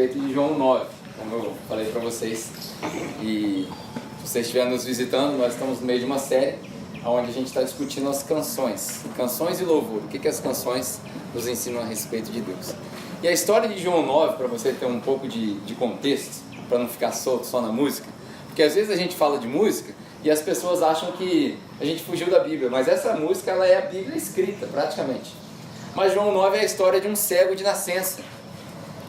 respeito de João 9, como eu falei para vocês. E se vocês estiverem nos visitando, nós estamos no meio de uma série onde a gente está discutindo as canções e louvor. O que as canções nos ensinam a respeito de Deus. E a história de João 9, para você ter um pouco de contexto, para não ficar solto só na música, porque às vezes a gente fala de música e as pessoas acham que a gente fugiu da Bíblia, mas essa música ela é a Bíblia escrita, praticamente. Mas João 9 é a história de um cego de nascença.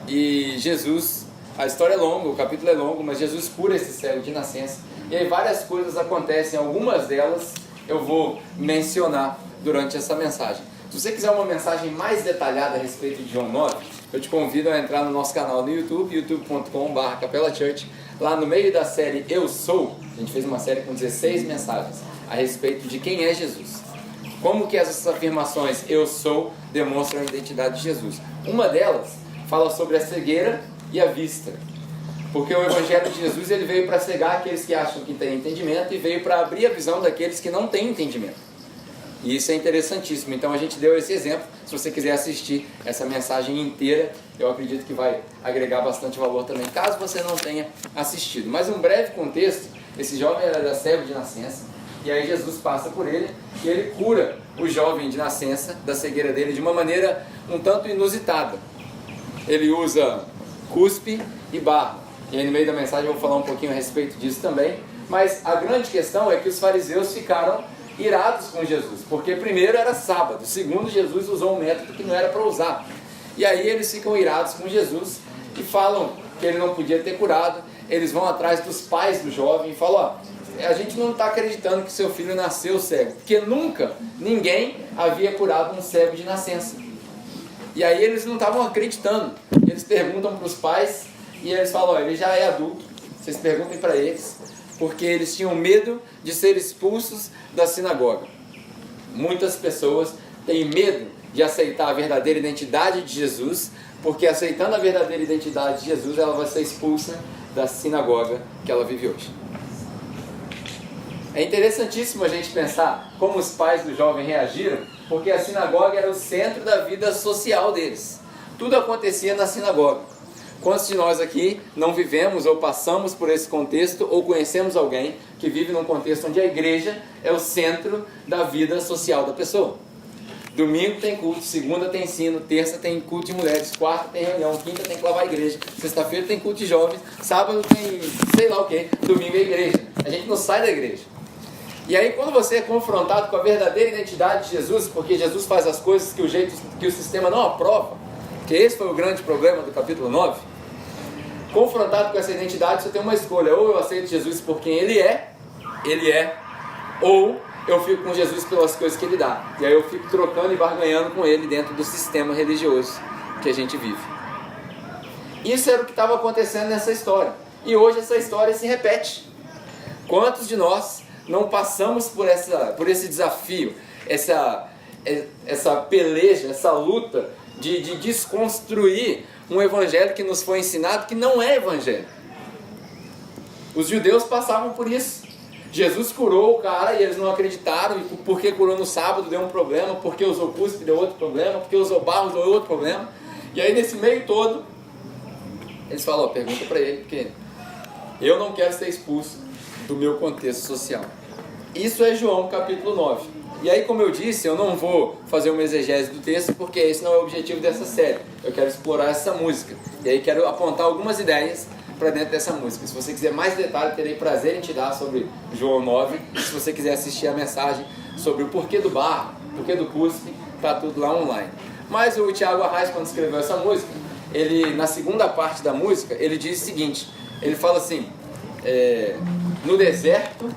E Jesus, a história é longa, o capítulo é longo, mas Jesus cura esse cego de nascença. E aí várias coisas acontecem, algumas delas eu vou mencionar durante essa mensagem. Se você quiser uma mensagem mais detalhada a respeito de João 9, eu te convido a entrar no nosso canal no YouTube, youtube.com/capelachurch. Lá no meio da série Eu Sou, a gente fez uma série com 16 mensagens a respeito de quem é Jesus. Como que essas afirmações Eu Sou demonstram a identidade de Jesus. Uma delas fala sobre a cegueira e a vista. Porque o Evangelho de Jesus ele veio para cegar aqueles que acham que têm entendimento e veio para abrir a visão daqueles que não têm entendimento. E isso é interessantíssimo. Então a gente deu esse exemplo. Se você quiser assistir essa mensagem inteira, eu acredito que vai agregar bastante valor também, caso você não tenha assistido. Mas um breve contexto, esse jovem era cego de nascença, e aí Jesus passa por ele, e ele cura o jovem de nascença da cegueira dele de uma maneira um tanto inusitada. Ele usa cuspe e barro. E aí no meio da mensagem eu vou falar um pouquinho a respeito disso também. Mas a grande questão é que os fariseus ficaram irados com Jesus, porque primeiro era sábado, segundo Jesus usou um método que não era para usar, e aí eles ficam irados com Jesus e falam que ele não podia ter curado. Eles vão atrás dos pais do jovem e falam: ó, a gente não está acreditando que seu filho nasceu cego, porque nunca ninguém havia curado um cego de nascença. E aí eles não estavam acreditando. Eles perguntam para os pais e eles falam: ó, ele já é adulto, vocês perguntem para eles, porque eles tinham medo de ser expulsos da sinagoga. Muitas pessoas têm medo de aceitar a verdadeira identidade de Jesus, porque aceitando a verdadeira identidade de Jesus, ela vai ser expulsa da sinagoga que ela vive hoje. É interessantíssimo a gente pensar como os pais do jovem reagiram, porque a sinagoga era o centro da vida social deles. Tudo acontecia na sinagoga. Quantos de nós aqui não vivemos ou passamos por esse contexto ou conhecemos alguém que vive num contexto onde a igreja é o centro da vida social da pessoa? Domingo tem culto, segunda tem ensino, terça tem culto de mulheres, quarta tem reunião, quinta tem que lavar a igreja, sexta-feira tem culto de jovens, sábado tem sei lá o que, domingo é igreja. A gente não sai da igreja. E aí quando você é confrontado com a verdadeira identidade de Jesus, porque Jesus faz as coisas que o sistema não aprova, que esse foi o grande problema do capítulo 9, confrontado com essa identidade, você tem uma escolha: ou eu aceito Jesus por quem Ele é, ou eu fico com Jesus pelas coisas que Ele dá. E aí eu fico trocando e barganhando com Ele dentro do sistema religioso que a gente vive. Isso era o que estava acontecendo nessa história. E hoje essa história se repete. Quantos de nós não passamos por esse desafio, essa peleja, essa luta de desconstruir um evangelho que nos foi ensinado que não é evangelho? Os judeus passavam por isso. Jesus curou o cara e eles não acreditaram, e porque curou no sábado deu um problema, porque usou cuspe deu outro problema, porque usou barro deu outro problema. E aí nesse meio todo eles falam: pergunta para ele, porque eu não quero ser expulso do meu contexto social. Isso é João capítulo 9. E aí, como eu disse, eu não vou fazer uma exegese do texto, porque esse não é o objetivo dessa série. Eu quero explorar essa música. E aí quero apontar algumas ideias para dentro dessa música. Se você quiser mais detalhes, terei prazer em te dar sobre João 9. Se você quiser assistir a mensagem sobre o porquê do barro, porquê do cuspe, está tudo lá online. Mas o Tiago Arraes, quando escreveu essa música, ele, na segunda parte da música, ele diz o seguinte: ele fala assim, no deserto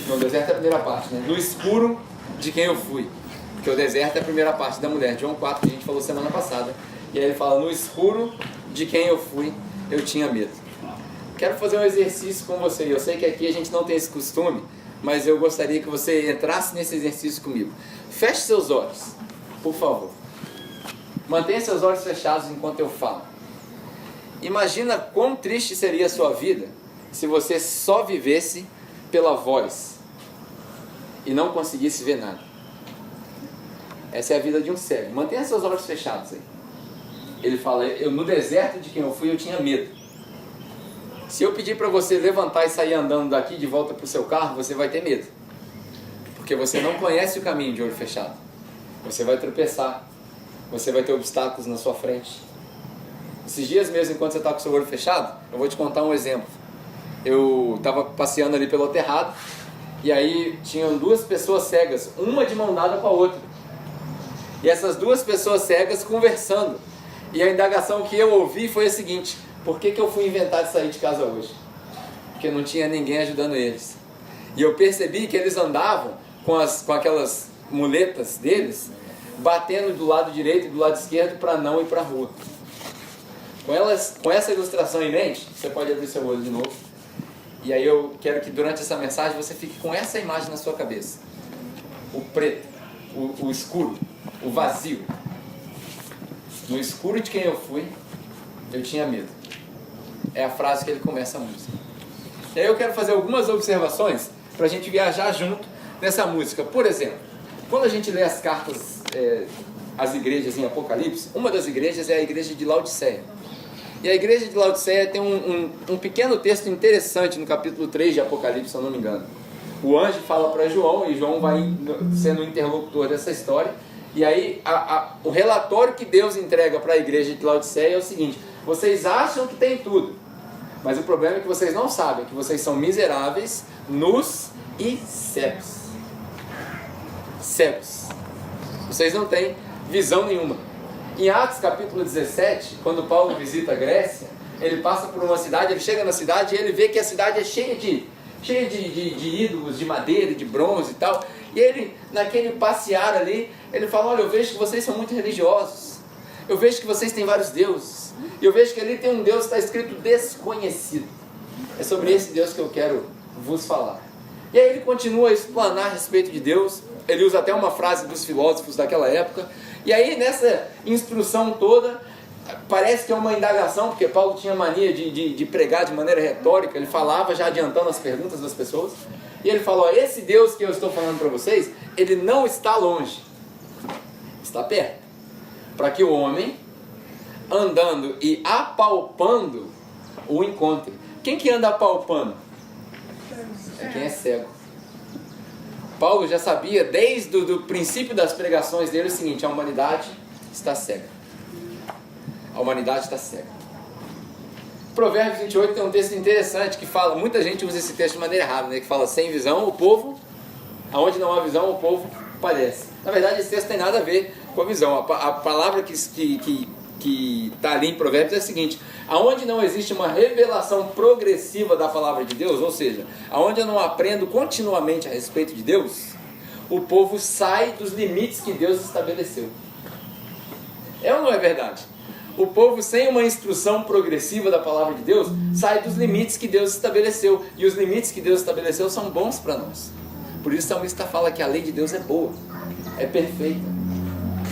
é a primeira parte, né? No escuro de quem eu fui. Porque o deserto é a primeira parte da mulher, João 4, que a gente falou semana passada. E aí ele fala: no escuro de quem eu fui, eu tinha medo. Quero fazer um exercício com você. Eu sei que aqui a gente não tem esse costume, mas eu gostaria que você entrasse nesse exercício comigo. Feche seus olhos, por favor. Mantenha seus olhos fechados enquanto eu falo. Imagina quão triste seria a sua vida se você só vivesse pela voz e não conseguisse ver nada. Essa é a vida de um cego. Mantenha seus olhos fechados aí. Ele fala: no deserto de quem eu fui, eu tinha medo. Se eu pedir para você levantar e sair andando daqui de volta para o seu carro, você vai ter medo. Porque você não conhece o caminho de olho fechado. Você vai tropeçar. Você vai ter obstáculos na sua frente. Esses dias mesmo, enquanto você está com o seu olho fechado, eu vou te contar um exemplo. eu estava passeando ali pelo terrado, e aí tinham duas pessoas cegas, uma de mão dada com a outra. E essas duas pessoas cegas conversando. E a indagação que eu ouvi foi a seguinte: por que eu fui inventar de sair de casa hoje? Porque não tinha ninguém ajudando eles. E eu percebi que eles andavam com aquelas muletas deles, batendo do lado direito e do lado esquerdo para não ir para a rua. Com essa ilustração em mente, você pode abrir seu olho de novo. E aí eu quero que durante essa mensagem você fique com essa imagem na sua cabeça. O preto, o escuro, o vazio. No escuro de quem eu fui, eu tinha medo. É a frase que ele começa a música. E aí eu quero fazer algumas observações para a gente viajar junto nessa música. Por exemplo, quando a gente lê as cartas, as igrejas em Apocalipse, uma das igrejas é a igreja de Laodiceia. E a igreja de Laodiceia tem um pequeno texto interessante no capítulo 3 de Apocalipse, se eu não me engano. O anjo fala para João, e João vai sendo o interlocutor dessa história. E aí o relatório que Deus entrega para a igreja de Laodiceia é o seguinte: vocês acham que tem tudo, mas o problema é que vocês não sabem que vocês são miseráveis, nus e cegos. Cegos. Vocês não têm visão nenhuma. Em Atos capítulo 17, quando Paulo visita a Grécia, ele passa por uma cidade, ele chega na cidade e ele vê que a cidade é cheia de ídolos de madeira, de bronze e tal. E ele, naquele passear ali, ele fala: olha, eu vejo que vocês são muito religiosos, eu vejo que vocês têm vários deuses, e eu vejo que ali tem um Deus que está escrito desconhecido. É sobre esse Deus que eu quero vos falar. E aí ele continua a explanar a respeito de Deus. Ele usa até uma frase dos filósofos daquela época. E aí nessa instrução toda, parece que é uma indagação, porque Paulo tinha mania de pregar de maneira retórica. Ele falava já adiantando as perguntas das pessoas. E ele falou: esse Deus que eu estou falando para vocês, ele não está longe, está perto, para que o homem, andando e apalpando, o encontre. Quem que anda apalpando? É quem é cego. Paulo já sabia desde o princípio das pregações dele o seguinte: a humanidade está cega. A humanidade está cega. Provérbios 28 tem um texto interessante que fala, muita gente usa esse texto de maneira errada, né? Que fala: sem visão o povo, aonde não há visão o povo padece. Na verdade esse texto tem nada a ver com a visão. A palavra que está ali em Provérbios é a seguinte: aonde não existe uma revelação progressiva da palavra de Deus, ou seja, aonde eu não aprendo continuamente a respeito de Deus, o povo sai dos limites que Deus estabeleceu. É ou não é verdade? O povo sem uma instrução progressiva da palavra de Deus sai dos limites que Deus estabeleceu, e os limites que Deus estabeleceu são bons para nós. Por isso o salmista fala que a lei de Deus é boa, é perfeita.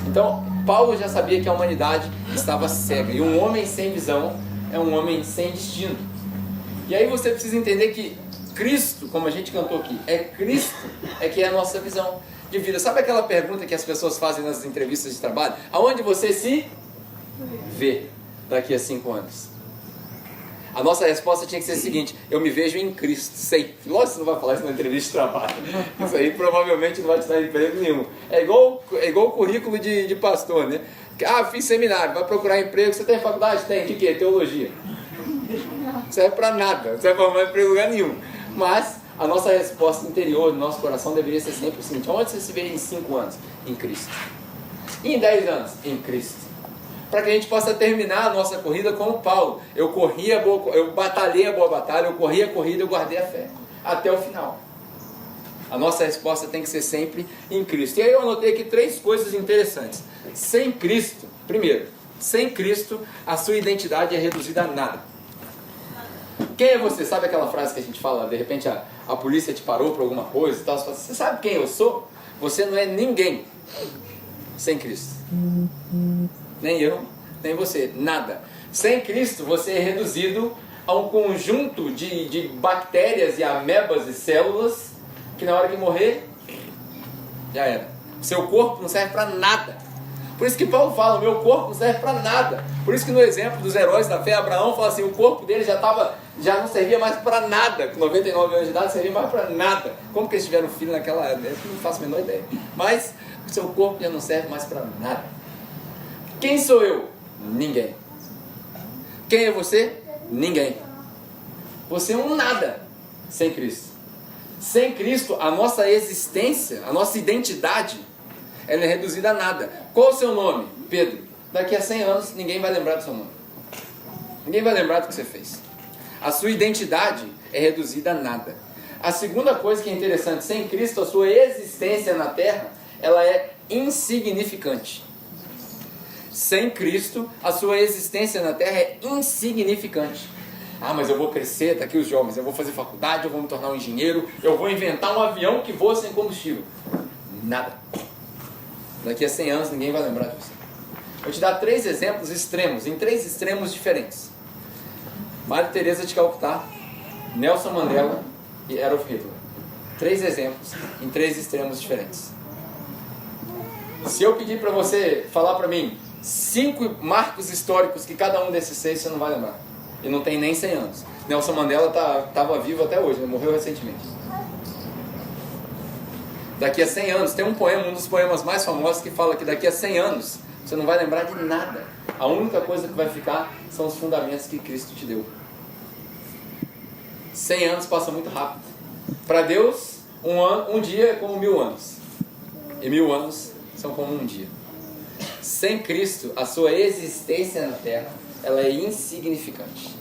Então Paulo já sabia que a humanidade estava cega, e um homem sem visão é um homem sem destino. E aí você precisa entender que Cristo, como a gente cantou aqui, Cristo que é a nossa visão de vida. Sabe aquela pergunta que as pessoas fazem nas entrevistas de trabalho? Aonde você se vê daqui a 5 anos? A nossa resposta tinha que ser a seguinte: eu me vejo em Cristo, sei. Lógico que você não vai falar isso na entrevista de trabalho. Isso aí provavelmente não vai te dar emprego nenhum. É igual o currículo de pastor, né? Fiz seminário, vai procurar emprego. Você tem faculdade? Tem. De quê? Teologia. Não serve para nada, não serve para arrumar emprego em lugar nenhum. Mas a nossa resposta interior, do nosso coração, deveria ser sempre o seguinte: onde você se vê em 5 anos? Em Cristo. E em 10 anos? Em Cristo. Para que a gente possa terminar a nossa corrida como Paulo. Eu batalhei a boa batalha, eu corri a corrida, eu guardei a fé. Até o final. A nossa resposta tem que ser sempre em Cristo. E aí eu anotei aqui 3 coisas interessantes. Sem Cristo, primeiro, sem Cristo, a sua identidade é reduzida a nada. Quem é você? Sabe aquela frase que a gente fala, de repente a polícia te parou por alguma coisa e tal? Você fala: você sabe quem eu sou? Você não é ninguém sem Cristo. Nem eu, nem você, nada. Sem Cristo você é reduzido a um conjunto de bactérias e amebas e células que na hora que morrer, já era. Seu corpo não serve para nada. Por isso que Paulo fala: o meu corpo não serve para nada. Por isso que no exemplo dos heróis da fé, Abraão fala assim: o corpo dele já não servia mais para nada. Com 99 anos de idade, não servia mais para nada. Como que eles tiveram filho naquela época? Eu não faço a menor ideia. Mas o seu corpo já não serve mais para nada. Quem sou eu? Ninguém. Quem é você? Ninguém. Você é um nada sem Cristo. Sem Cristo, a nossa existência, a nossa identidade, ela é reduzida a nada. Qual o seu nome? Pedro. Daqui a 100 anos, ninguém vai lembrar do seu nome. Ninguém vai lembrar do que você fez. A sua identidade é reduzida a nada. A segunda coisa que é interessante, sem Cristo, a sua existência na Terra, ela é insignificante. Sem Cristo, a sua existência na Terra é insignificante. Ah, mas eu vou crescer, tá aqui os jovens, eu vou fazer faculdade, eu vou me tornar um engenheiro, eu vou inventar um avião que voa sem combustível. Nada. Daqui a 100 anos ninguém vai lembrar de você. Vou te dar 3 exemplos extremos, em 3 extremos diferentes. Madre Teresa de Calcutá, Nelson Mandela e Adolf Hitler. 3 exemplos em 3 extremos diferentes. Se eu pedir para você falar para mim 5 marcos históricos que cada um desses 6 você não vai lembrar. E não tem nem 100 anos. Nelson Mandela estava vivo até hoje, ele morreu recentemente. Daqui a 100 anos, tem um poema, um dos poemas mais famosos que fala que daqui a 100 anos você não vai lembrar de nada. A única coisa que vai ficar são os fundamentos que Cristo te deu. 100 anos passa muito rápido. Para Deus, um dia é como 1000 anos. E 1000 anos são como um dia. Sem Cristo, a sua existência na Terra, ela é insignificante.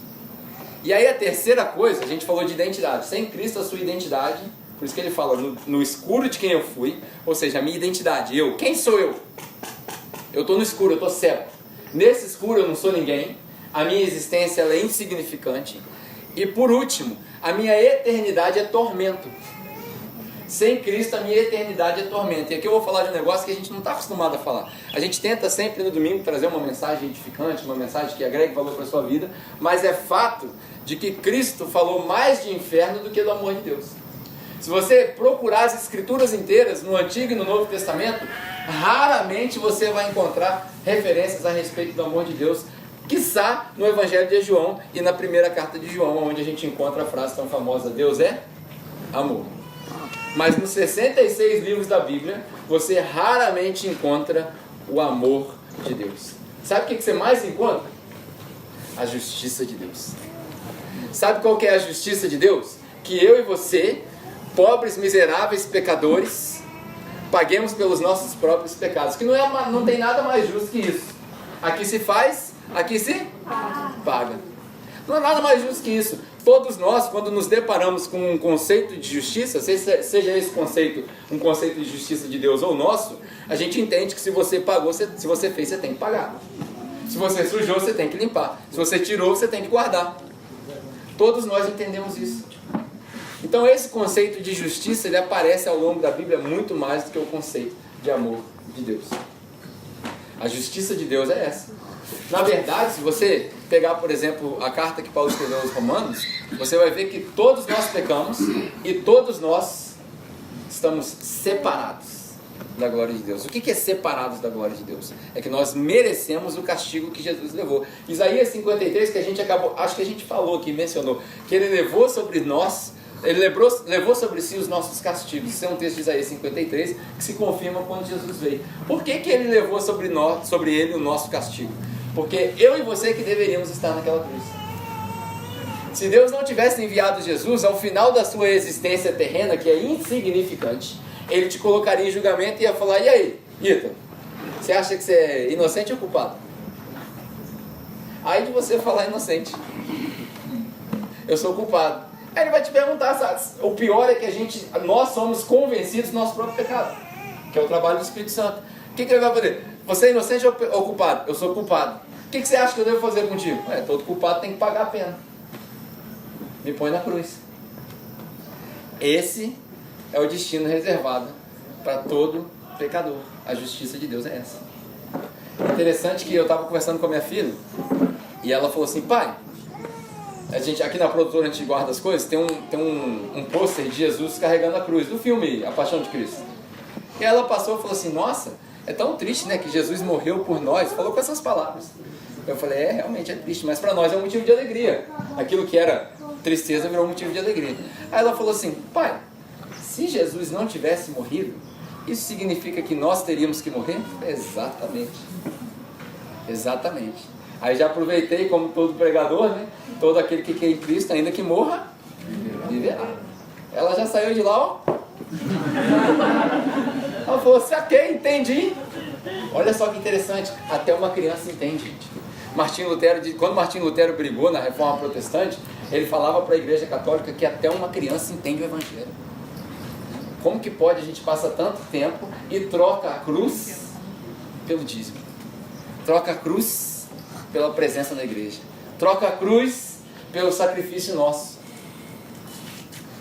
E aí a terceira coisa, a gente falou de identidade. Sem Cristo, a sua identidade, por isso que ele fala no escuro de quem eu fui, ou seja, a minha identidade, eu. Quem sou eu? Eu estou no escuro, eu estou cego. Nesse escuro eu não sou ninguém. A minha existência ela é insignificante. E por último, a minha eternidade é tormento. Sem Cristo, a minha eternidade é tormento. E aqui eu vou falar de um negócio que a gente não está acostumado a falar. A gente tenta sempre no domingo trazer uma mensagem edificante, uma mensagem que agregue valor para a sua vida, mas é fato de que Cristo falou mais de inferno do que do amor de Deus. Se você procurar as escrituras inteiras, no Antigo e no Novo Testamento, raramente você vai encontrar referências a respeito do amor de Deus, quiçá no Evangelho de João e na primeira carta de João, onde a gente encontra a frase tão famosa, Deus é amor. Mas nos 66 livros da Bíblia, você raramente encontra o amor de Deus. Sabe o que você mais encontra? A justiça de Deus. Sabe qual que é a justiça de Deus? Que eu e você, pobres, miseráveis, pecadores, paguemos pelos nossos próprios pecados. Que não tem nada mais justo que isso. Aqui se faz, aqui se paga. Não é nada mais justo que isso. Todos nós, quando nos deparamos com um conceito de justiça, seja esse conceito um conceito de justiça de Deus ou nosso, a gente entende que se você pagou, se você fez, você tem que pagar. Se você sujou, você tem que limpar. Se você tirou, você tem que guardar. Todos nós entendemos isso. Então esse conceito de justiça, ele aparece ao longo da Bíblia muito mais do que o conceito de amor de Deus. A justiça de Deus é essa. Na verdade, se você pegar, por exemplo, a carta que Paulo escreveu aos Romanos, você vai ver que todos nós pecamos e todos nós estamos separados da glória de Deus. O que é separados da glória de Deus? É que nós merecemos o castigo que Jesus levou. Isaías 53, que a gente acabou, acho que a gente falou aqui, mencionou, que ele levou sobre nós, ele levou sobre si os nossos castigos. Isso é um texto de Isaías 53 que se confirma quando Jesus veio. Por que ele levou sobre ele o nosso castigo? Porque eu e você que deveríamos estar naquela cruz. Se Deus não tivesse enviado Jesus, ao final da sua existência terrena, que é insignificante, Ele te colocaria em julgamento e ia falar, e aí, Ita, você acha que você é inocente ou culpado? Aí de você falar inocente. Eu sou culpado. Aí Ele vai te perguntar, sabe? O pior é que nós somos convencidos do nosso próprio pecado, que é o trabalho do Espírito Santo. O que Ele vai fazer? Você é inocente ou culpado? Eu sou culpado. O que você acha que eu devo fazer contigo? Todo culpado tem que pagar a pena. Me põe na cruz. Esse é o destino reservado para todo pecador. A justiça de Deus é essa. Interessante que eu estava conversando com a minha filha e ela falou assim, pai, a gente aqui na produtora a gente guarda as coisas, tem um pôster de Jesus carregando a cruz, do filme A Paixão de Cristo. E ela passou e falou assim, nossa, é tão triste, né, que Jesus morreu por nós. Falou com essas palavras. Eu falei, realmente é triste, mas para nós é um motivo de alegria. Aquilo que era tristeza virou um motivo de alegria. Aí ela falou assim, pai, se Jesus não tivesse morrido, isso significa que nós teríamos que morrer? Exatamente. Exatamente. Aí já aproveitei, como todo pregador, né? Todo aquele que quer em Cristo, ainda que morra, viverá. Ela já saiu de lá, ó. Ela falou, saquei, entendi. Olha só que interessante, até uma criança entende, gente. Quando Martinho Lutero brigou na Reforma Protestante, ele falava para a Igreja Católica que até uma criança entende o Evangelho. Como que pode a gente passar tanto tempo e troca a cruz pelo dízimo? Troca a cruz pela presença na igreja. Troca a cruz pelo sacrifício nosso.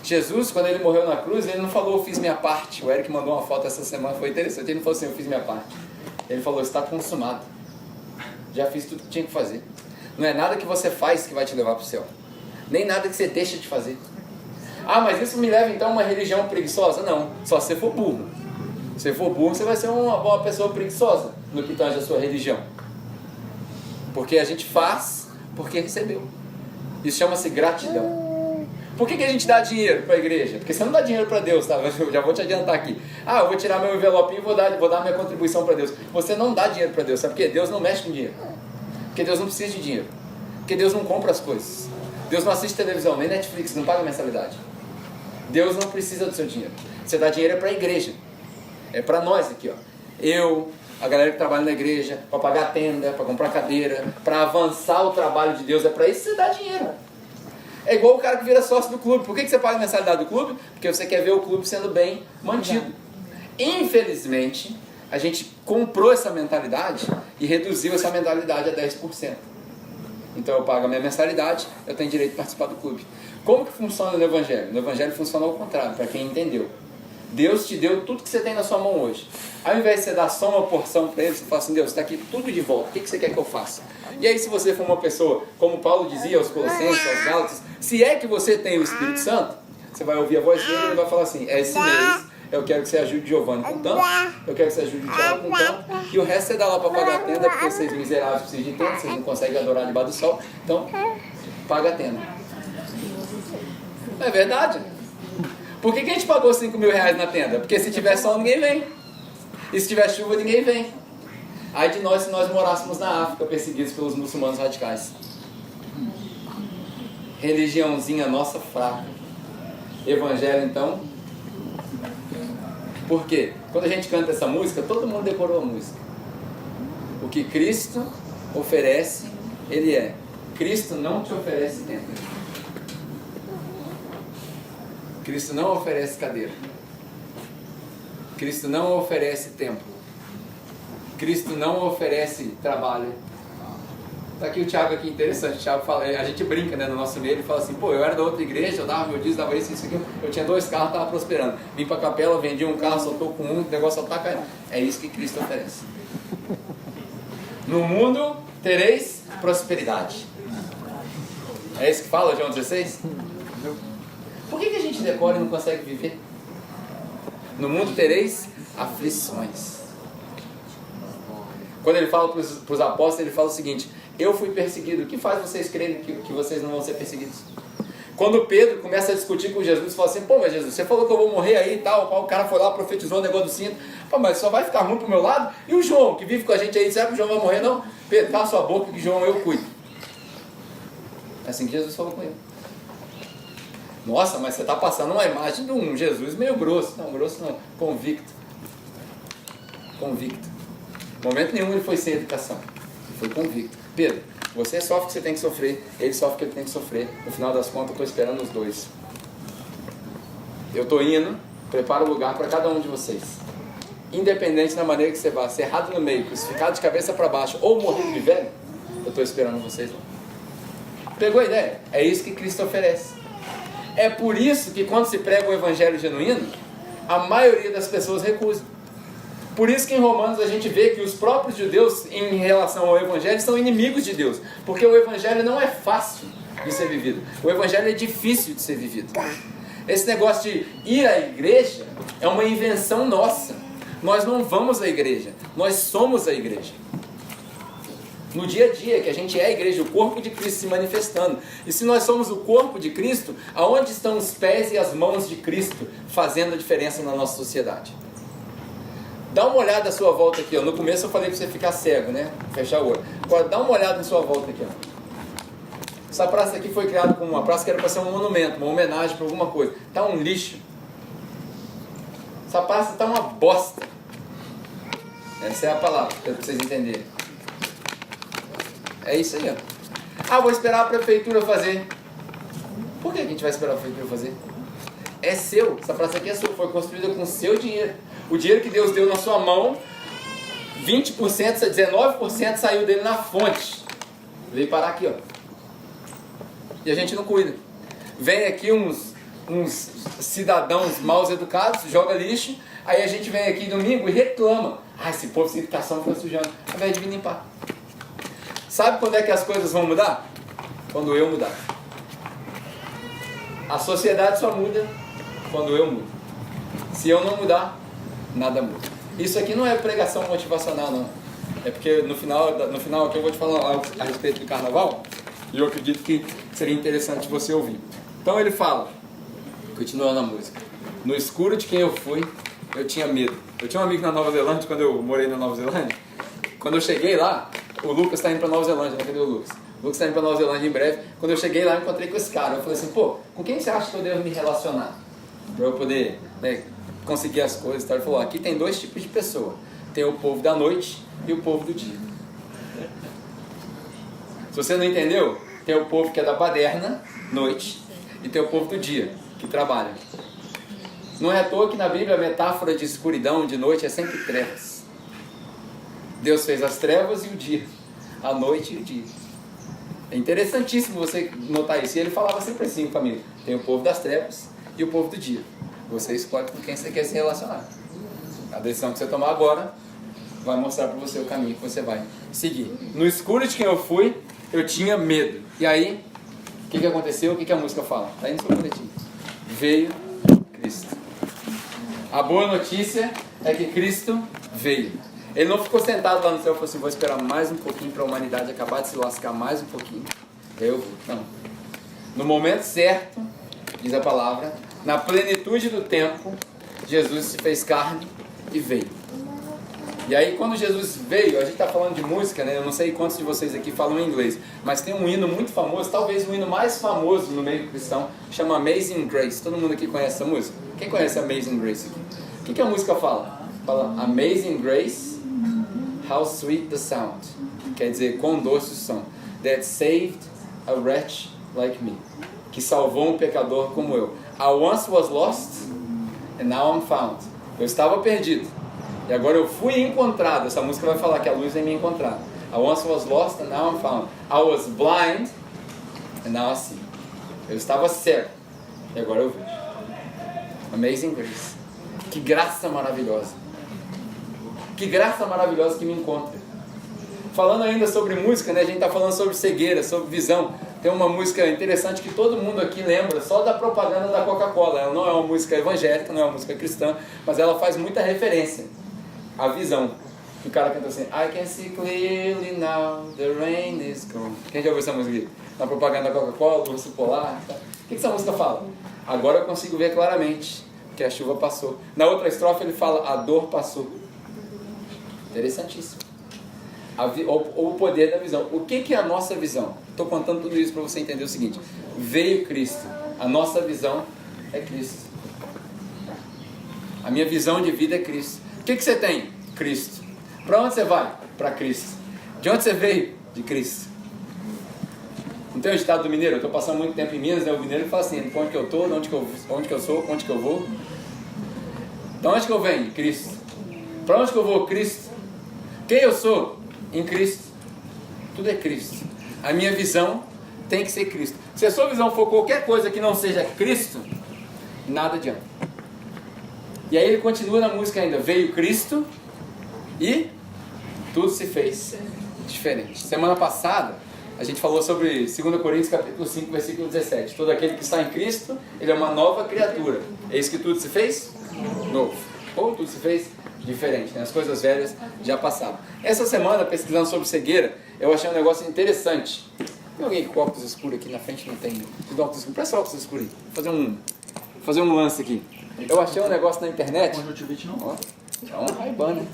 Jesus, quando ele morreu na cruz, ele não falou, eu fiz minha parte. O Eric mandou uma foto essa semana, foi interessante. Ele não falou assim, eu fiz minha parte. Ele falou, está consumado. Já fiz tudo que tinha que fazer. Não é nada que você faz que vai te levar para o céu. Nem nada que você deixa de fazer. Ah, mas isso me leva então a uma religião preguiçosa? Não, só se você for burro. Se você for burro, você vai ser uma pessoa preguiçosa no que tange a sua religião. Porque a gente faz porque recebeu. Isso chama-se gratidão. Por que a gente dá dinheiro para a igreja? Porque você não dá dinheiro para Deus, tá? Eu já vou te adiantar aqui. Ah, eu vou tirar meu envelopinho e vou dar minha contribuição para Deus. Você não dá dinheiro para Deus, sabe por quê? Deus não mexe com dinheiro. Porque Deus não precisa de dinheiro. Porque Deus não compra as coisas. Deus não assiste televisão, nem Netflix, não paga mensalidade. Deus não precisa do seu dinheiro. Você dá dinheiro é para a igreja. É para nós aqui, ó. Eu, a galera que trabalha na igreja, para pagar a tenda, para comprar cadeira, para avançar o trabalho de Deus, é para isso que você dá dinheiro. É igual o cara que vira sócio do clube. Por que você paga a mensalidade do clube? Porque você quer ver o clube sendo bem mantido. Infelizmente, a gente comprou essa mentalidade e reduziu essa mentalidade a 10%. Então eu pago a minha mensalidade, eu tenho direito de participar do clube. Como que funciona no Evangelho? No Evangelho funciona ao contrário, para quem entendeu. Deus te deu tudo que você tem na sua mão hoje. Ao invés de você dar só uma porção para ele, você fala assim, Deus, está aqui tudo de volta, o que você quer que eu faça? E aí se você for uma pessoa, como Paulo dizia aos Colossenses, aos Gálatas, se é que você tem o Espírito Santo, você vai ouvir a voz dele e ele vai falar assim, é esse mês, eu quero que você ajude Giovanni com tanto, eu quero que você ajude o Thiago com tanto, e o resto você dá lá para pagar a tenda, porque vocês miseráveis precisam de tenda, vocês não conseguem adorar debaixo do sol, então paga a tenda. Não é verdade? Por que a gente pagou R$5.000 na tenda? Porque se tiver sol ninguém vem, e se tiver chuva ninguém vem. Ai de nós se nós morássemos na África perseguidos pelos muçulmanos radicais. Religiãozinha nossa fraca. Evangelho então. Por quê? Quando a gente canta essa música, todo mundo decorou a música. O que Cristo oferece, Ele é. Cristo não te oferece tenda. Cristo não oferece cadeira. Cristo não oferece templo. Cristo não oferece trabalho. Está aqui o Thiago aqui, interessante. O Thiago fala, a gente brinca, né, no nosso meio, ele fala assim, pô, eu era da outra igreja, eu dava meu dízimo, dava isso aqui, eu tinha 2 carros, estava prosperando. Vim para a capela, vendi um carro, só estou com um, o negócio só está caindo. É isso que Cristo oferece. No mundo tereis prosperidade. É isso que fala João 16? Por que a gente decora e não consegue viver? No mundo tereis aflições. Quando ele fala para os apóstolos, ele fala o seguinte, eu fui perseguido, o que faz vocês crerem que vocês não vão ser perseguidos? Quando Pedro começa a discutir com Jesus, fala assim, pô, mas Jesus, você falou que eu vou morrer aí e tal, o cara foi lá, profetizou o negócio do cinto, pô, mas só vai ficar ruim pro meu lado? E o João, que vive com a gente aí, será que o João vai morrer? Não, Pedro, cala sua boca que João eu cuido. É assim que Jesus falou com ele. Nossa, mas você está passando uma imagem de um Jesus meio grosso. Não, grosso não, convicto. Convicto. Em momento nenhum ele foi sem educação. Ele foi convicto. Pedro, você sofre o que você tem que sofrer, ele sofre o que ele tem que sofrer. No final das contas, eu estou esperando os dois. Eu estou indo, preparo o lugar para cada um de vocês. Independente da maneira que você vá, cerrado no meio, crucificado de cabeça para baixo ou morrido de velho, eu estou esperando vocês lá. Pegou a ideia? É isso que Cristo oferece. É por isso que quando se prega o evangelho genuíno, a maioria das pessoas recusa. Por isso que em Romanos a gente vê que os próprios judeus, em relação ao evangelho, são inimigos de Deus. Porque o evangelho não é fácil de ser vivido. O evangelho é difícil de ser vivido. Esse negócio de ir à igreja é uma invenção nossa. Nós não vamos à igreja, nós somos a igreja. No dia a dia, que a gente é a igreja, o corpo de Cristo se manifestando. E se nós somos o corpo de Cristo, aonde estão os pés e as mãos de Cristo fazendo a diferença na nossa sociedade? Dá uma olhada à sua volta aqui, ó. No começo eu falei para você ficar cego, né? Fechar o olho. Agora dá uma olhada em sua volta aqui, ó. Essa praça aqui foi criada como uma praça que era para ser um monumento, uma homenagem para alguma coisa. Tá um lixo. Essa praça tá uma bosta. Essa é a palavra, para vocês entenderem. É isso aí, ó. Ah, vou esperar a prefeitura fazer. Por que a gente vai esperar a prefeitura fazer? É seu. Essa praça aqui é sua. Foi construída com o seu dinheiro. O dinheiro que Deus deu na sua mão, 20%, 19% saiu dele na fonte. Veio parar aqui, ó. E a gente não cuida. Vem aqui uns cidadãos mal educados, joga lixo, aí a gente vem aqui domingo e reclama. Ah, esse povo sem educação fica sujando, ao invés de vir limpar. Sabe quando é que as coisas vão mudar? Quando eu mudar. A sociedade só muda quando eu mudo. Se eu não mudar, nada muda. Isso aqui não é pregação motivacional, não. É porque no final aqui eu vou te falar algo a respeito do carnaval, e eu acredito que seria interessante você ouvir. Então ele fala, continuando a música: no escuro de quem eu fui, eu tinha medo. Eu tinha um amigo na Nova Zelândia, quando eu morei na Nova Zelândia. Quando eu cheguei lá, o Lucas está indo para Nova Zelândia, né? Cadê o Lucas? O Lucas está indo para Nova Zelândia em breve. Quando eu cheguei lá, eu encontrei com esse cara. Eu falei assim, pô, com quem você acha que eu devo me relacionar? Para eu poder, né, conseguir as coisas. Ele falou, aqui tem dois tipos de pessoa. Tem o povo da noite e o povo do dia. Se você não entendeu, tem o povo que é da baderna, noite, e tem o povo do dia, que trabalha. Não é à toa que na Bíblia a metáfora de escuridão, de noite, é sempre trevas. Deus fez as trevas e o dia, a noite e o dia. É interessantíssimo você notar isso. E ele falava sempre assim com a família: tem o povo das trevas e o povo do dia. Você escolhe com quem você quer se relacionar. A decisão que você tomar agora vai mostrar para você o caminho que você vai seguir. No escuro de quem eu fui, eu tinha medo. E aí, o que aconteceu? O que a música fala? Está aí no seu boletim. Veio Cristo. A boa notícia é que Cristo veio. Ele não ficou sentado lá no céu e falou assim: vou esperar mais um pouquinho para a humanidade acabar de se lascar mais um pouquinho. Eu vou. Não. No momento certo, diz a palavra, na plenitude do tempo, Jesus se fez carne e veio. E aí quando Jesus veio, a gente está falando de música, né? Eu não sei quantos de vocês aqui falam inglês, mas tem um hino muito famoso, talvez o hino mais famoso no meio cristão, chama Amazing Grace. Todo mundo aqui conhece essa música? Quem conhece Amazing Grace aqui? O que a música fala? Fala Amazing Grace, how sweet the sound. Quer dizer, quão doce o som. That saved a wretch like me. Que salvou um pecador como eu. I once was lost and now I'm found. Eu estava perdido e agora eu fui encontrado. Essa música vai falar que a luz vem me encontrar. I once was lost and now I'm found. I was blind and now I see. Eu estava cego e agora eu vejo. Amazing Grace. Que graça maravilhosa. Que graça maravilhosa que me encontra. Falando ainda sobre música, né? A gente está falando sobre cegueira, sobre visão. Tem uma música interessante que todo mundo aqui lembra só da propaganda da Coca-Cola. Ela não é uma música evangélica, não é uma música cristã, mas ela faz muita referência à visão. O cara canta assim: I can see clearly now, the rain is gone. Quem já ouviu essa música aqui? Na propaganda da Coca-Cola, do urso polar. O que essa música fala? Agora eu consigo ver claramente que a chuva passou. Na outra estrofe ele fala: a dor passou. Interessantíssimo. O poder da visão. O que é a nossa visão? Estou contando tudo isso para você entender o seguinte: veio Cristo. A nossa visão é Cristo. A minha visão de vida é Cristo. O que você tem? Cristo. Para onde você vai? Para Cristo. De onde você veio? De Cristo. Não tem o ditado do mineiro? Eu estou passando muito tempo em Minas, né? O mineiro fala assim: onde que eu estou, onde que eu sou, onde que eu vou. De onde que eu venho? Cristo. Para onde que eu vou? Cristo. Quem eu sou? Em Cristo. Tudo é Cristo. A minha visão tem que ser Cristo. Se a sua visão for qualquer coisa que não seja Cristo, nada adianta. E aí ele continua na música ainda: veio Cristo e tudo se fez diferente. Semana passada a gente falou sobre 2 Coríntios capítulo 5, versículo 17. Todo aquele que está em Cristo, ele é uma nova criatura. É isso que tudo se fez? Novo. Ou tudo se fez diferente, né? As coisas velhas já passaram. Essa semana, pesquisando sobre cegueira, eu achei um negócio interessante. Tem alguém com óculos escuros aqui na frente? Não tem. Tudo óculos escuros. Presta óculos escuros aí. Vou fazer um lance aqui. Eu achei um negócio na internet. Conjuntivite não. Ó, É um Ray-Ban, né?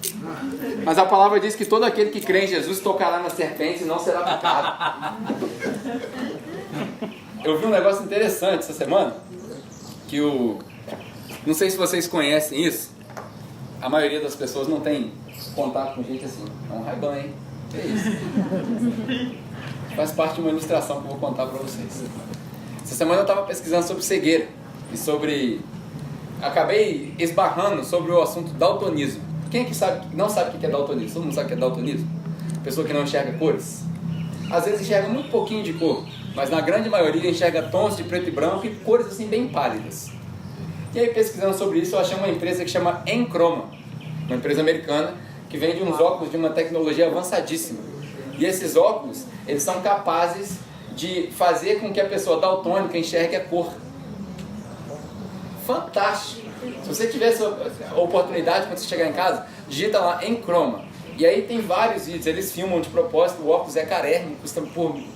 Mas a palavra diz que todo aquele que crê em Jesus tocará na serpente e não será picado. Eu vi um negócio interessante essa semana, que não sei se vocês conhecem isso, a maioria das pessoas não tem contato com gente assim. É um Ray-Ban, hein? É isso. Faz parte de uma ilustração que eu vou contar para vocês. Essa semana eu estava pesquisando sobre cegueira e acabei esbarrando sobre o assunto daltonismo. Quem é que não sabe o que é daltonismo? Todo mundo sabe o que é daltonismo? Pessoa que não enxerga cores. Às vezes enxerga muito pouquinho de cor, mas na grande maioria enxerga tons de preto e branco e cores assim bem pálidas. E aí, pesquisando sobre isso, eu achei uma empresa que chama Enchroma, uma empresa americana que vende uns óculos de uma tecnologia avançadíssima. E esses óculos, eles são capazes de fazer com que a pessoa daltônica enxergue a cor. Fantástico! Se você tivesse a oportunidade, quando você chegar em casa, digita lá Enchroma. E aí tem vários vídeos, eles filmam de propósito, o óculos é carérrimo,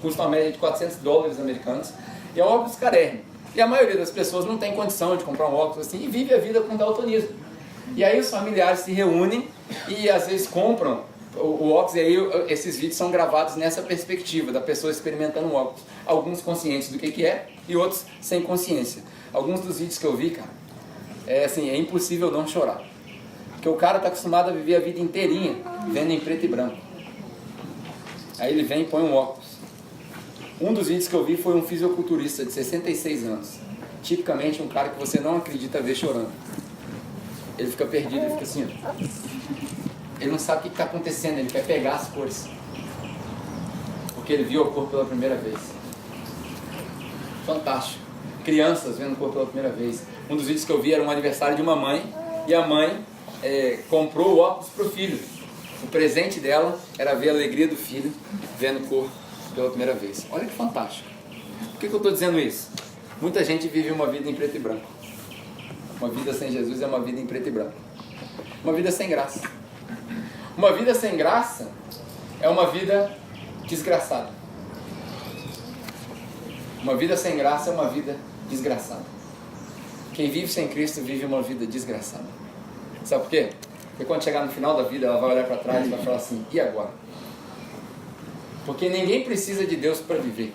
custa uma média de $400 americanos, e é um óculos carérrimo. E a maioria das pessoas não tem condição de comprar um óculos assim e vive a vida com daltonismo. E aí os familiares se reúnem e às vezes compram o óculos, e aí esses vídeos são gravados nessa perspectiva da pessoa experimentando o óculos. Alguns conscientes do que é e outros sem consciência. Alguns dos vídeos que eu vi, cara, é impossível não chorar. Porque o cara está acostumado a viver a vida inteirinha vendo em preto e branco. Aí ele vem e põe um óculos. Um dos vídeos que eu vi foi um fisiculturista de 66 anos. Tipicamente um cara que você não acredita ver chorando. Ele fica perdido, ele fica assim, ó. Ele não sabe o que está acontecendo, ele quer pegar as cores. Porque ele viu a cor pela primeira vez. Fantástico. Crianças vendo a cor pela primeira vez. Um dos vídeos que eu vi era um aniversário de uma mãe, e a mãe comprou o óculos para o filho. O presente dela era ver a alegria do filho vendo cor pela primeira vez. Olha que fantástico. Por que eu estou dizendo isso? Muita gente vive uma vida em preto e branco. Uma vida sem Jesus é uma vida em preto e branco. Uma vida sem graça. Uma vida sem graça é uma vida desgraçada. Uma vida sem graça é uma vida desgraçada. Quem vive sem Cristo vive uma vida desgraçada. Sabe por quê? Porque quando chegar no final da vida, ela vai olhar para trás e vai falar assim, e agora? Porque ninguém precisa de Deus para viver.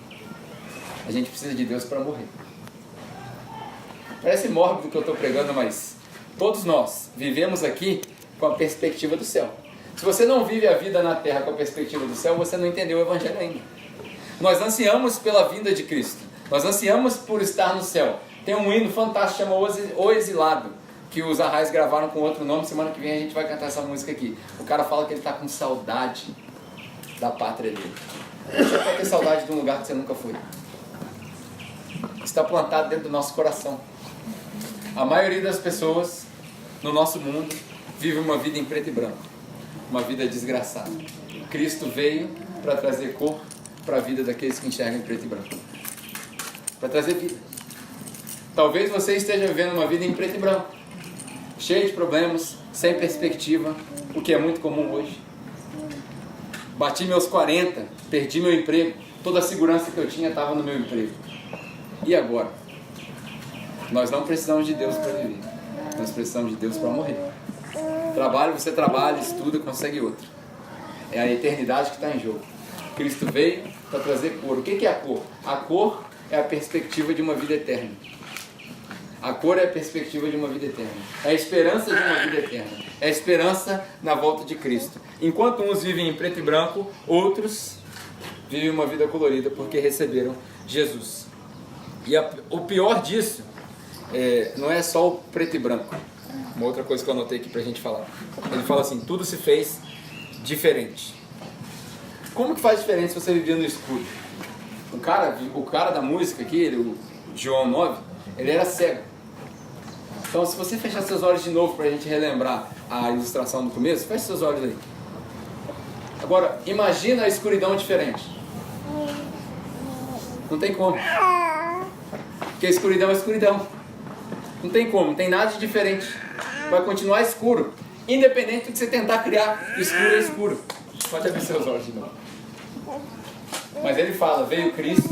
A gente precisa de Deus para morrer. Parece mórbido o que eu estou pregando, mas todos nós vivemos aqui com a perspectiva do céu. Se você não vive a vida na terra com a perspectiva do céu, você não entendeu o Evangelho ainda. Nós ansiamos pela vinda de Cristo. Nós ansiamos por estar no céu. Tem um hino fantástico chamado O Exilado, que os Arrais gravaram com outro nome. Semana que vem a gente vai cantar essa música aqui. O cara fala que ele está com saudade da pátria dele. Você pode ter saudade de um lugar que você nunca foi. Está plantado dentro do nosso coração. A maioria das pessoas no nosso mundo vive uma vida em preto e branco. Uma vida desgraçada. Cristo veio para trazer cor para a vida daqueles que enxergam em preto e branco. Para trazer vida. Talvez você esteja vivendo uma vida em preto e branco. Cheio de problemas, sem perspectiva, o que é muito comum hoje. Bati meus 40, perdi meu emprego, toda a segurança que eu tinha estava no meu emprego. E agora? Nós não precisamos de Deus para viver. Nós precisamos de Deus para morrer. Trabalho, você trabalha, estuda, consegue outro. É a eternidade que está em jogo. Cristo veio para trazer cor. O que é a cor? A cor é a perspectiva de uma vida eterna. A cor é a perspectiva de uma vida eterna. É a esperança de uma vida eterna. É a esperança na volta de Cristo. Enquanto uns vivem em preto e branco, outros vivem uma vida colorida porque receberam Jesus. E o pior disso não é só o preto e branco. Uma outra coisa que eu anotei aqui pra gente falar. Ele fala assim, tudo se fez diferente. Como que faz diferença se você viver no escuro? O cara da música aqui, o João 9, ele era cego. Então, se você fechar seus olhos de novo para a gente relembrar a ilustração do começo, feche seus olhos aí. Agora, imagina a escuridão diferente. Não tem como. Porque a escuridão é escuridão. Não tem como, não tem nada de diferente. Vai continuar escuro. Independente do que você tentar criar, escuro é escuro. Pode abrir seus olhos de novo. Mas ele fala, veio Cristo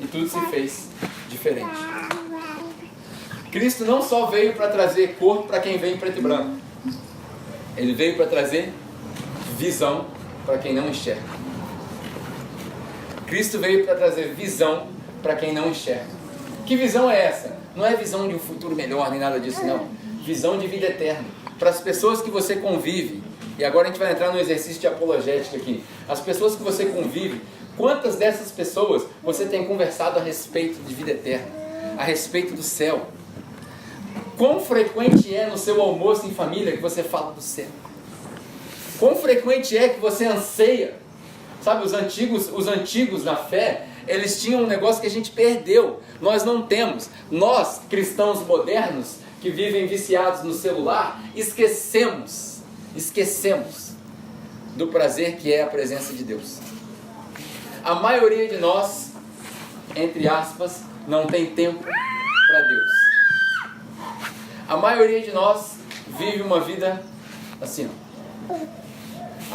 e tudo se fez diferente. Cristo não só veio para trazer cor para quem vem em preto e branco. Ele veio para trazer visão para quem não enxerga. Cristo veio para trazer visão para quem não enxerga. Que visão é essa? Não é visão de um futuro melhor, nem nada disso, não. Visão de vida eterna. Para as pessoas que você convive, e agora a gente vai entrar no exercício de apologética aqui. As pessoas que você convive, quantas dessas pessoas você tem conversado a respeito de vida eterna? A respeito do céu? Quão frequente é no seu almoço em família que você fala do céu? Quão frequente é que você anseia? Sabe, os antigos na fé, eles tinham um negócio que a gente perdeu. Nós não temos. Nós, cristãos modernos, que vivem viciados no celular, esquecemos do prazer que é a presença de Deus. A maioria de nós, entre aspas, não tem tempo para Deus. A maioria de nós vive uma vida assim, ó.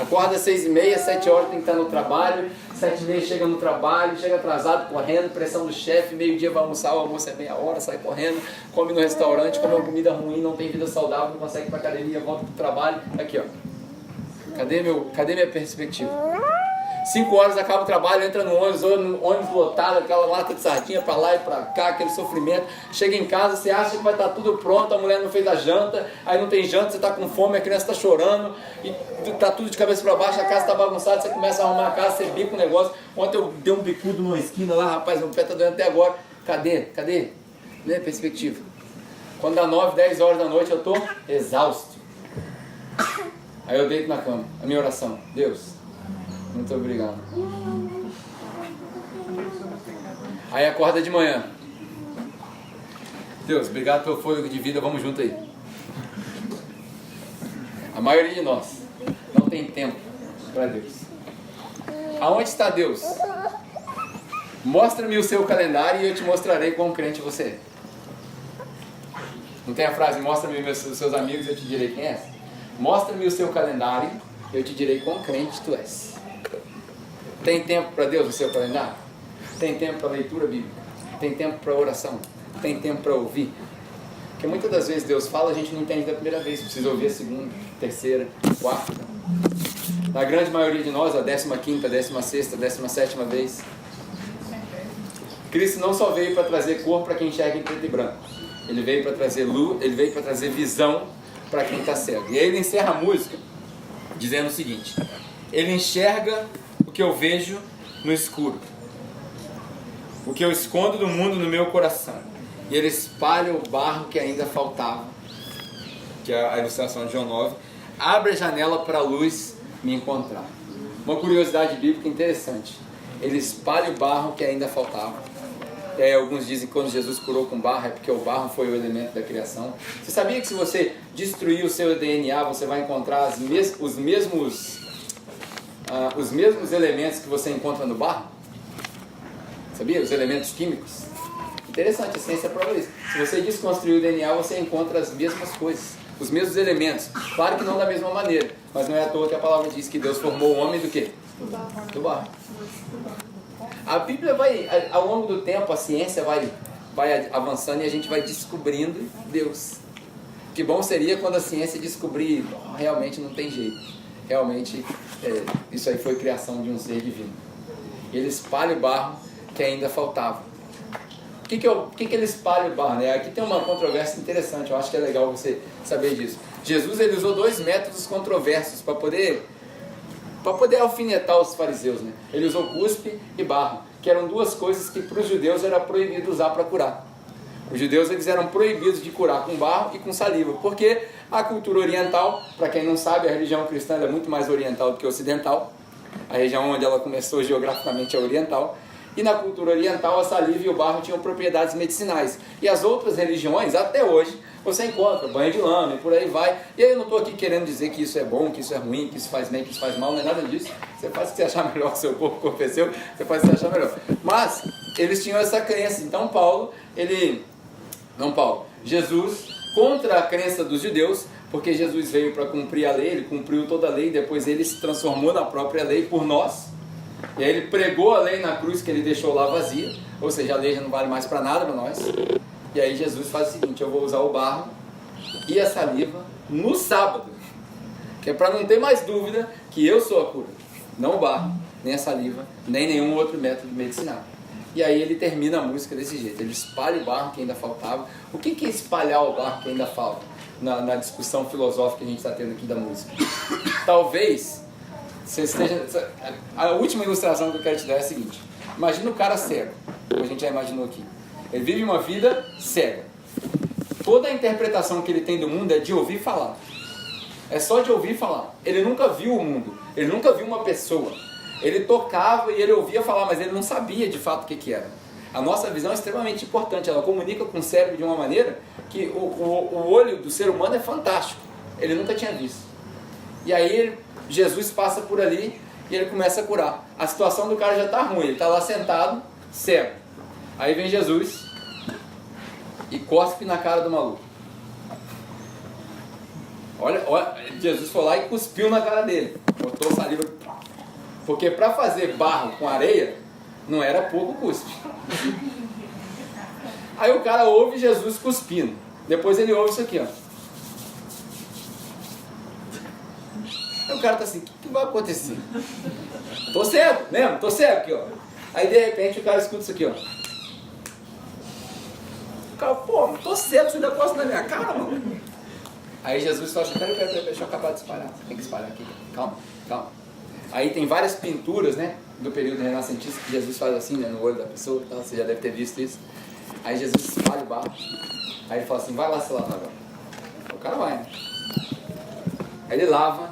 Acorda às 6h30, 7 horas tem que estar no trabalho, 7h30 chega no trabalho, chega atrasado, correndo, pressão do chefe, meio-dia vai almoçar, o almoço é meia hora, sai correndo, come no restaurante, come uma comida ruim, não tem vida saudável, não consegue ir para academia, volta para o trabalho. Aqui, ó. Cadê minha perspectiva? 5 horas acaba o trabalho, entra no ônibus lotado, aquela lata de sardinha para lá e para cá, aquele sofrimento. Chega em casa, você acha que vai estar tudo pronto, a mulher não fez a janta, aí não tem janta, você está com fome, a criança está chorando, e está tudo de cabeça para baixo, a casa está bagunçada, você começa a arrumar a casa, você bica o negócio. Ontem eu dei um bicudo numa esquina lá, rapaz, meu pé está doendo até agora. Cadê? Né, perspectiva? Quando dá 9, 10 horas da noite, eu estou exausto. Aí eu deito na cama, a minha oração: Deus, muito obrigado. Aí acorda de manhã: Deus, obrigado pelo fôlego de vida, vamos junto aí. A maioria de nós não tem tempo para Deus. Aonde está Deus? Mostra-me o seu calendário e eu te mostrarei quão crente você é. Não tem a frase: mostra-me os seus amigos e eu te direi quem é? Mostra-me o seu calendário e eu te direi quão crente tu és. Tem tempo para Deus no seu calendário? Tem tempo para leitura bíblica? Tem tempo para oração? Tem tempo para ouvir? Porque muitas das vezes Deus fala, a gente não entende da primeira vez, precisa ouvir a segunda, terceira, quarta. Na grande maioria de nós, a 15ª, 16ª, 17ª vez. Cristo não só veio para trazer cor para quem enxerga em preto e branco. Ele veio para trazer luz, ele veio para trazer visão para quem está cego. E aí ele encerra a música dizendo o seguinte: ele enxerga o que eu vejo no escuro, o que eu escondo do mundo no meu coração, e ele espalha o barro que ainda faltava, que é a ilustração de João 9, abre a janela para a luz me encontrar. Uma curiosidade bíblica interessante: ele espalha o barro que ainda faltava. E aí alguns dizem que quando Jesus curou com barro é porque o barro foi o elemento da criação. Você sabia que se você destruir o seu DNA, você vai encontrar os mesmos elementos que você encontra no barro? Sabia? Os elementos químicos. Interessante, a ciência prova isso. Se você desconstruir o DNA, você encontra as mesmas coisas, os mesmos elementos. Claro que não da mesma maneira, mas não é à toa que a palavra diz que Deus formou o homem do quê? Do barro. A Bíblia vai, ao longo do tempo, a ciência vai avançando e a gente vai descobrindo Deus. Que bom seria quando a ciência descobrir: realmente não tem jeito. Realmente, isso aí foi criação de um ser divino. E ele espalha o barro que ainda faltava. O que ele espalha o barro? Né? Aqui tem uma controvérsia interessante, eu acho que é legal você saber disso. Jesus, ele usou 2 métodos controversos para poder alfinetar os fariseus, né? Ele usou cuspe e barro, que eram 2 coisas que para os judeus era proibido usar para curar. Os judeus, eles eram proibidos de curar com barro e com saliva, porque a cultura oriental, para quem não sabe, a religião cristã é muito mais oriental do que ocidental. A região onde ela começou geograficamente é oriental. E na cultura oriental, a saliva e o barro tinham propriedades medicinais. E as outras religiões, até hoje, você encontra banho de lama e por aí vai. E aí eu não estou aqui querendo dizer que isso é bom, que isso é ruim, que isso faz bem, que isso faz mal, não é nada disso. Você faz o que você achar melhor, seu corpo é seu, você faz o que você achar melhor. Mas eles tinham essa crença. Então Jesus, contra a crença dos judeus, porque Jesus veio para cumprir a lei, ele cumpriu toda a lei, depois ele se transformou na própria lei por nós. E aí ele pregou a lei na cruz que ele deixou lá vazia, ou seja, a lei já não vale mais para nada para nós. E aí Jesus faz o seguinte: eu vou usar o barro e a saliva no sábado. Que é para não ter mais dúvida que eu sou a cura. Não o barro, nem a saliva, nem nenhum outro método medicinal. E aí ele termina a música desse jeito. Ele espalha o barro que ainda faltava. O que é espalhar o barro que ainda falta? Na discussão filosófica que a gente está tendo aqui da música. Talvez, você esteja... A última ilustração que eu quero te dar é a seguinte. Imagina o cara cego, como a gente já imaginou aqui. Ele vive uma vida cega. Toda a interpretação que ele tem do mundo é de ouvir falar. É só de ouvir falar. Ele nunca viu o mundo. Ele nunca viu uma pessoa. Ele tocava e ele ouvia falar, mas ele não sabia de fato o que era. A nossa visão é extremamente importante. Ela comunica com o cérebro de uma maneira que o olho do ser humano é fantástico. Ele nunca tinha visto. E aí Jesus passa por ali e ele começa a curar. A situação do cara já está ruim. Ele está lá sentado, cego. Aí vem Jesus e cospe na cara do maluco. Olha, Jesus foi lá e cuspiu na cara dele. Botou saliva. Porque para fazer barro com areia, não era pouco cuspe. Aí o cara ouve Jesus cuspindo. Depois ele ouve isso aqui, ó. Aí o cara tá assim, o que vai acontecer? Tô cego, lembra? Tô cego aqui, ó. Aí de repente o cara escuta isso aqui, ó. O cara, pô, tô cego, você ainda costa na minha cara, mano. Aí Jesus fala assim, peraí, deixa eu acabar de espalhar. Tem que espalhar aqui, calma. Aí tem várias pinturas, né, do período renascentista que Jesus faz assim, né, no olho da pessoa, então você já deve ter visto isso. Aí Jesus espalha o barro. Aí ele fala assim, vai lá se lavar agora. O cara vai, né? Aí ele lava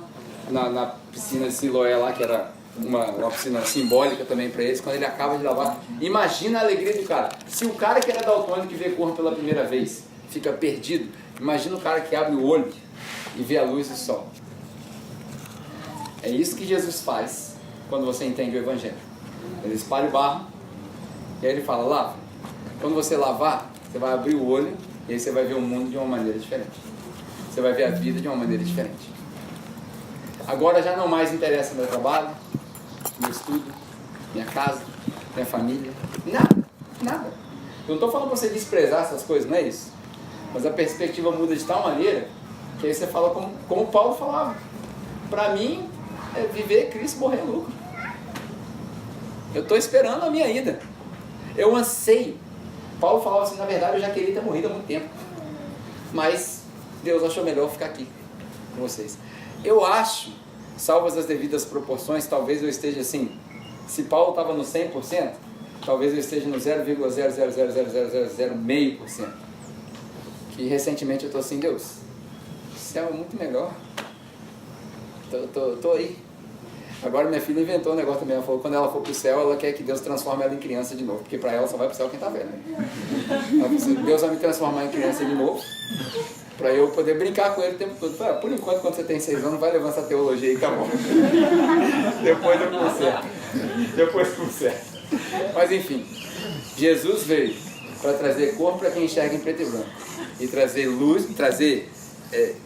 na piscina de Siloé lá, que era uma piscina simbólica também para eles. Quando ele acaba de lavar, imagina a alegria do cara. Se o cara que era daltônico que vê cor pela primeira vez fica perdido, imagina o cara que abre o olho e vê a luz do sol. É isso que Jesus faz quando você entende o Evangelho. Ele espalha o barro e aí ele fala, lava. Quando você lavar, você vai abrir o olho e aí você vai ver o mundo de uma maneira diferente. Você vai ver a vida de uma maneira diferente. Agora já não mais interessa meu trabalho, meu estudo, minha casa, minha família. Nada. Eu não estou falando para você desprezar essas coisas, não é isso. Mas a perspectiva muda de tal maneira que aí você fala como Paulo falava. Para mim, é viver Cristo, morrer lucro. Eu estou esperando a minha ida. Eu anseio. Paulo falava assim, na verdade eu já queria ter morrido há muito tempo. Mas Deus achou melhor ficar aqui com vocês. Eu acho, salvas as devidas proporções, talvez eu esteja assim, se Paulo estava no 100%, talvez eu esteja no 0,0000000,5%. Que recentemente eu estou assim, Deus, o céu é muito melhor. Tô aí. Agora minha filha inventou um negócio também. Ela falou que quando ela for pro céu, ela quer que Deus transforme ela em criança de novo. Porque para ela só vai pro céu quem tá velho, né? Ela falou assim, Deus vai me transformar em criança de novo, para eu poder brincar com ele o tempo todo. Falei, por enquanto, quando você tem 6 anos, vai levar essa teologia aí, tá bom. Depois eu conserto. Mas enfim, Jesus veio para trazer cor para quem enxerga em preto e branco. E trazer luz, trazer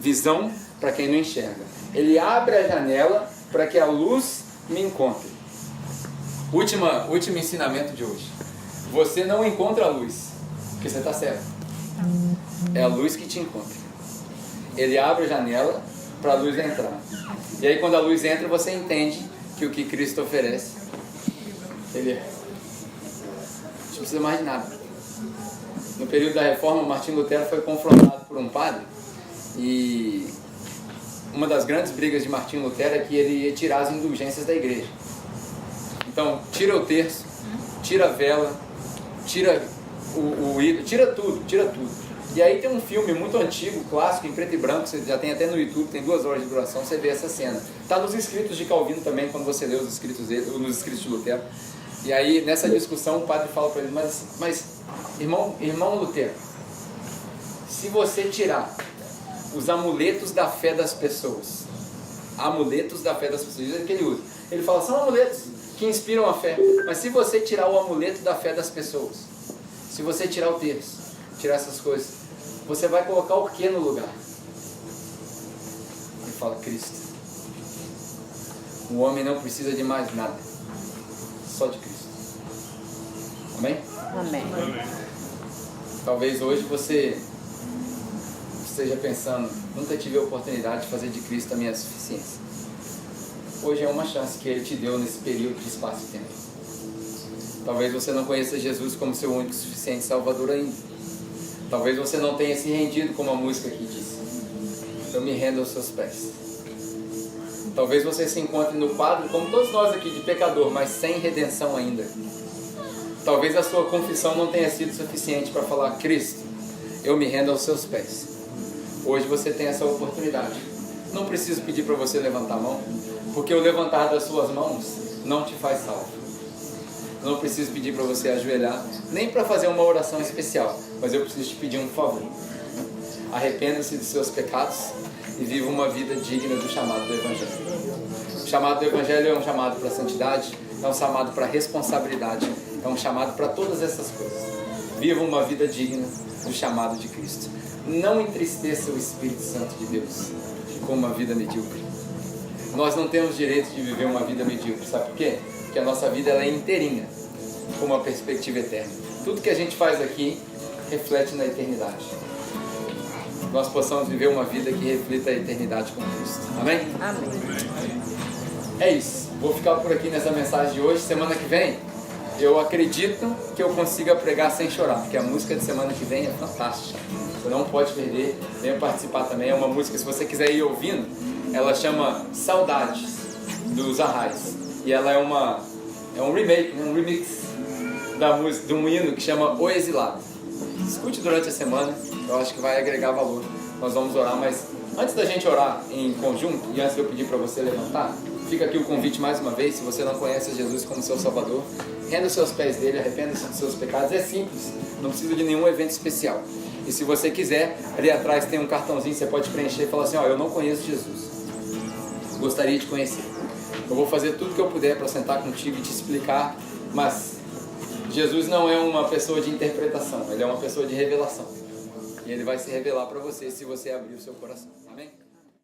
visão para quem não enxerga. Ele abre a janela para que a luz me encontre. Último ensinamento de hoje. Você não encontra a luz, porque você está cego. É a luz que te encontra. Ele abre a janela para a luz entrar. E aí quando a luz entra, você entende que o que Cristo oferece, Ele é. Não precisa mais de nada. No período da Reforma, Martinho Lutero foi confrontado por um padre e uma das grandes brigas de Martinho Lutero é que ele ia tirar as indulgências da igreja. Então, tira o terço, tira a vela, tira tira tudo. E aí tem um filme muito antigo, clássico, em preto e branco, você já tem até no YouTube, tem 2 horas de duração, você vê essa cena. Está nos escritos de Calvino também, quando você lê os escritos dele, nos escritos de Lutero. E aí, nessa discussão, o padre fala para ele, mas irmão Lutero, se você tirar os amuletos da fé das pessoas, diz que ele usa. Ele fala, são amuletos que inspiram a fé, mas se você tirar o amuleto da fé das pessoas, se você tirar o terço, tirar essas coisas, você vai colocar o que no lugar? Ele fala, Cristo. O homem não precisa de mais nada, só de Cristo. Amém? Amém. Talvez hoje você esteja pensando, nunca tive a oportunidade de fazer de Cristo a minha suficiência. Hoje é uma chance que Ele te deu nesse período de espaço e tempo. Talvez você não conheça Jesus como seu único e suficiente Salvador ainda. Talvez você não tenha se rendido, como a música aqui disse. Eu me rendo aos seus pés. Talvez você se encontre no quadro, como todos nós aqui, de pecador, mas sem redenção ainda. Talvez a sua confissão não tenha sido suficiente para falar: Cristo, eu me rendo aos seus pés. Hoje você tem essa oportunidade. Não preciso pedir para você levantar a mão, porque o levantar das suas mãos não te faz salvo. Não preciso pedir para você ajoelhar, nem para fazer uma oração especial, mas eu preciso te pedir um favor. Arrependa-se dos seus pecados e viva uma vida digna do chamado do Evangelho. O chamado do Evangelho é um chamado para a santidade, é um chamado para a responsabilidade, é um chamado para todas essas coisas. Viva uma vida digna do chamado de Cristo. Não entristeça o Espírito Santo de Deus com uma vida medíocre. Nós não temos direito de viver uma vida medíocre, sabe por quê? Porque a nossa vida ela é inteirinha, com uma perspectiva eterna. Tudo que a gente faz aqui reflete na eternidade. Nós possamos viver uma vida que reflita a eternidade com Cristo. Amém? Amém. É isso. Vou ficar por aqui nessa mensagem de hoje. Semana que vem, eu acredito que eu consiga pregar sem chorar, porque a música de semana que vem é fantástica. Você não pode perder, venha participar também. É uma música, se você quiser ir ouvindo, ela chama Saudades, dos Arrais. E ela é um remake, um remix da música, de um hino que chama O Exilado. Escute durante a semana, eu acho que vai agregar valor. Nós vamos orar, mas antes da gente orar em conjunto, e antes de eu pedir para você levantar, fica aqui o convite mais uma vez. Se você não conhece Jesus como seu Salvador, renda os seus pés dele, arrependa-se dos seus pecados. É simples, não precisa de nenhum evento especial. E se você quiser, ali atrás tem um cartãozinho, você pode preencher e falar assim: ó, eu não conheço Jesus, gostaria de conhecer. Eu vou fazer tudo que eu puder para sentar contigo e te explicar, mas Jesus não é uma pessoa de interpretação, Ele é uma pessoa de revelação. E Ele vai se revelar para você se você abrir o seu coração. Amém?